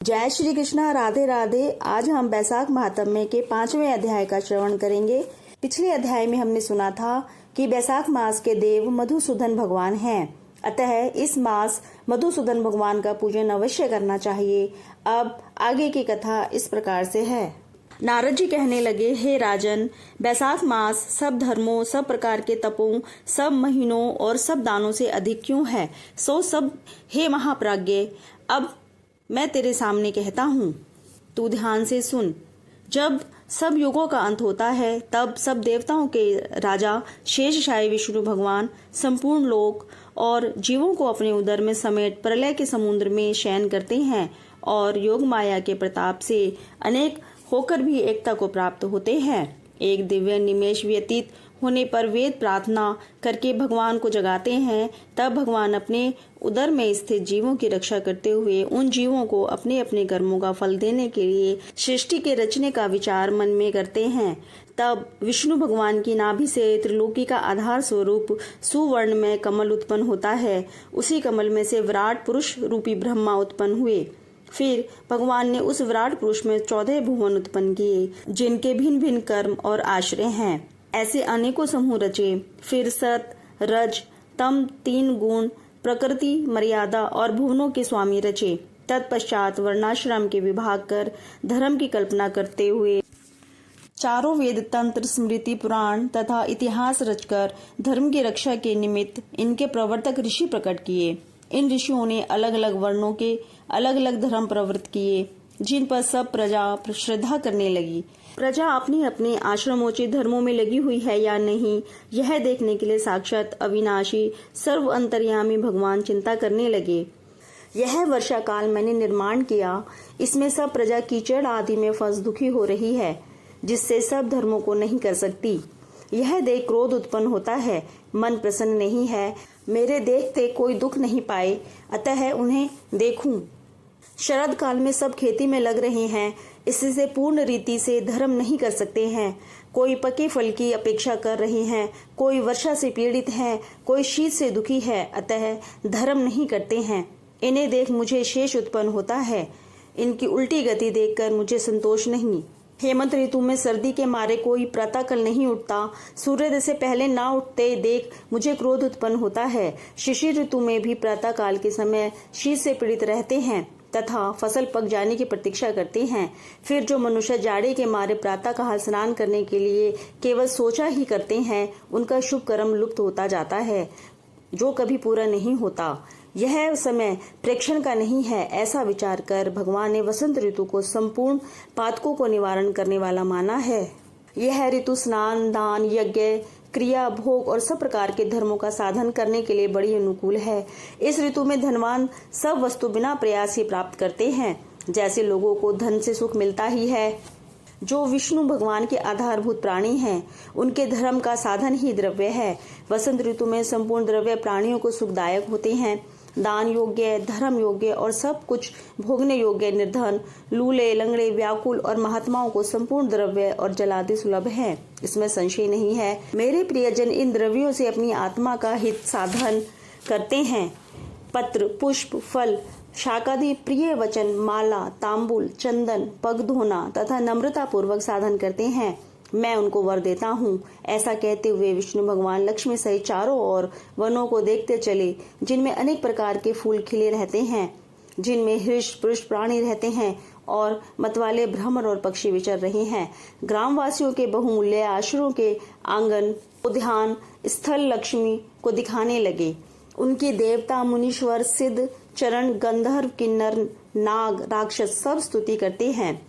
जय श्री कृष्णा, राधे राधे। आज हम बैसाख महात्म्य के 5वें अध्याय का श्रवण करेंगे। पिछले अध्याय में हमने सुना था कि बैसाख मास के देव मधुसूदन भगवान हैं, अतः इस मास मधुसूदन भगवान का पूजन अवश्य करना चाहिए। अब आगे की कथा इस प्रकार से है। नारद जी कहने लगे, हे राजन, बैसाख मास सब धर्मों, सब प्रकार के तपों, सब महीनों और सब दानों से अधिक क्यों है? सो सब हे महाप्राज्ञ, अब मैं तेरे सामने कहता हूँ, तू ध्यान से सुन। जब सब युगों का अंत होता है, तब सब देवताओं के राजा शेषशायी विष्णु भगवान संपूर्ण लोक और जीवों को अपने उदर में समेट प्रलय के समुद्र में शयन करते हैं और योग माया के प्रताप से अनेक होकर भी एकता को प्राप्त होते हैं। एक दिव्य निमेष व्यतीत होने पर वेद प्रार्थना करके भगवान को जगाते हैं। तब भगवान अपने उदर में स्थित जीवों की रक्षा करते हुए उन जीवों को अपने अपने कर्मों का फल देने के लिए सृष्टि के रचने का विचार मन में करते हैं। तब विष्णु भगवान की नाभि से त्रिलोकी का आधार स्वरूप सुवर्ण में कमल उत्पन्न होता है। उसी कमल में से विराट पुरुष रूपी ब्रह्मा उत्पन्न हुए। फिर भगवान ने उस विराट पुरुष में 14 भुवन उत्पन्न किए, जिनके भिन्न भिन्न कर्म और आश्रय हैं। ऐसे अनेकों समूह रचे। फिर सत, रज, तम 3 गुण, प्रकृति, मर्यादा और भुवनों के स्वामी रचे। तत्पश्चात वर्णाश्रम के विभाग कर धर्म की कल्पना करते हुए चारों वेद, तंत्र, स्मृति, पुराण तथा इतिहास रचकर धर्म की रक्षा के निमित्त इनके प्रवर्तक ऋषि प्रकट किए। इन ऋषियों ने अलग अलग वर्णों के अलग अलग धर्म प्रवृत्त किए, जिन पर सब प्रजा श्रद्धा करने लगी। प्रजा अपने अपने आश्रमोचित धर्मों में लगी हुई है या नहीं, यह देखने के लिए साक्षात अविनाशी सर्व अंतर्यामी भगवान चिंता करने लगे। यह वर्षा काल मैंने निर्माण किया, इसमें सब प्रजा कीचड़ आदि में फंस दुखी हो रही है, जिससे सब धर्मों को नहीं कर सकती। यह देख क्रोध उत्पन्न होता है, मन प्रसन्न नहीं है। मेरे देखते कोई दुख नहीं पाए, अतः उन्हें देखूं। शरद काल में सब खेती में लग रहे हैं, इससे पूर्ण रीति से धर्म नहीं कर सकते हैं। कोई पके फल की अपेक्षा कर रहे हैं, कोई वर्षा से पीड़ित है, कोई शीत से दुखी है, अतः धर्म नहीं करते हैं। इन्हें देख मुझे शेष उत्पन्न होता है। इनकी उल्टी गति देखकर मुझे संतोष नहीं। हेमंत ऋतु में सर्दी के मारे कोई प्रातःकाल नहीं उठता, सूर्योदय से पहले ना उठते देख मुझे क्रोध उत्पन्न होता है। शिशिर ऋतु में भी प्रातःकाल के समय शीत से पीड़ित रहते हैं तथा फसल पक जाने की प्रतीक्षा करते हैं। फिर जो मनुष्य जाड़े के मारे प्रातःकाल स्नान करने के लिए केवल सोचा ही करते हैं, उनका शुभ कर्म लुप्त होता जाता है, जो कभी पूरा नहीं होता। यह समय प्रेक्षण का नहीं है, ऐसा विचार कर भगवान ने वसंत ऋतु को संपूर्ण पातकों को निवारण करने वाला माना है। यह ऋतु स्नान, दान, यज्ञ, क्रिया, भोग और सब प्रकार के धर्मों का साधन करने के लिए बड़ी अनुकूल है। इस ऋतु में धनवान सब वस्तु बिना प्रयास ही प्राप्त करते हैं। जैसे लोगों को धन से सुख मिलता ही है, जो विष्णु भगवान के आधारभूत प्राणी हैं, उनके धर्म का साधन ही द्रव्य है। वसंत ऋतु में संपूर्ण द्रव्य प्राणियों को सुखदायक होते हैं। दान योग्य, धर्म योग्य और सब कुछ भोगने योग्य निर्धन, लूले, लंगड़े, व्याकुल और महात्माओं को संपूर्ण द्रव्य और जलादि सुलभ है, इसमें संशय नहीं है। मेरे प्रियजन इन द्रव्यों से अपनी आत्मा का हित साधन करते हैं। पत्र, पुष्प, फल, शाकादि प्रिय वचन, माला, तांबूल, चंदन, पग धोना तथा नम्रता पूर्वक साधन करते हैं। मैं उनको वर देता हूँ। ऐसा कहते हुए विष्णु भगवान लक्ष्मी सहित चारों ओर वनों को देखते चले, जिनमें अनेक प्रकार के फूल खिले रहते हैं, जिनमें हृष्ट पुरुष प्राणी रहते हैं और मतवाले भ्रमर और पक्षी विचर रहे हैं। ग्रामवासियों के बहुमूल्य आश्रयों के आंगन, उद्यान स्थल लक्ष्मी को दिखाने लगे। उनकी देवता, मुनीश्वर, सिद्ध, चरण, गंधर्व, किन्नर, नाग, राक्षस सब स्तुति करते हैं।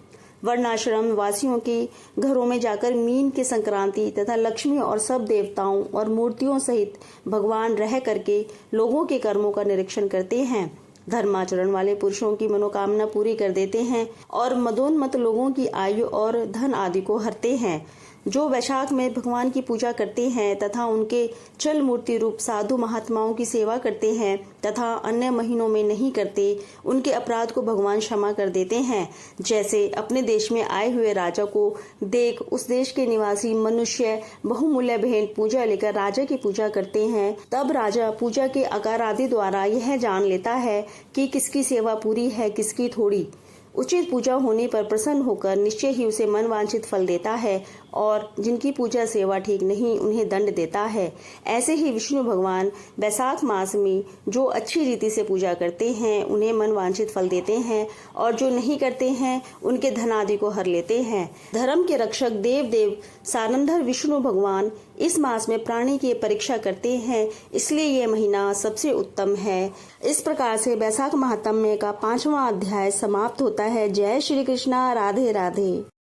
वर्णाश्रम वासियों के घरों में जाकर मीन की संक्रांति तथा लक्ष्मी और सब देवताओं और मूर्तियों सहित भगवान रह करके लोगों के कर्मों का निरीक्षण करते हैं। धर्माचरण वाले पुरुषों की मनोकामना पूरी कर देते हैं और मदोन्मत्त लोगों की आयु और धन आदि को हरते हैं। जो वैशाख में भगवान की पूजा करते हैं तथा उनके चल मूर्ति रूप साधु महात्माओं की सेवा करते हैं तथा अन्य महीनों में नहीं करते, उनके अपराध को भगवान क्षमा कर देते हैं। जैसे अपने देश में आए हुए राजा को देख उस देश के निवासी मनुष्य बहुमूल्य भेंट पूजा लेकर राजा की पूजा करते हैं, तब राजा पूजा के आकार आदि द्वारा यह जान लेता है कि किसकी सेवा पूरी है, किसकी थोड़ी। उचित पूजा होने पर प्रसन्न होकर निश्चय ही उसे मन वांछित फल देता है और जिनकी पूजा सेवा ठीक नहीं उन्हें दंड देता है। ऐसे ही विष्णु भगवान वैशाख मास में जो अच्छी रीति से पूजा करते हैं उन्हें मन वांछित फल देते हैं और जो नहीं करते हैं उनके धन आदि को हर लेते हैं। धर्म के रक्षक देव सारंधर विष्णु भगवान इस मास में प्राणी की परीक्षा करते हैं, इसलिए ये महीना सबसे उत्तम है। इस प्रकार से वैशाख महात्म्य का 5वां अध्याय समाप्त होता है। जय श्री कृष्णा। राधे राधे।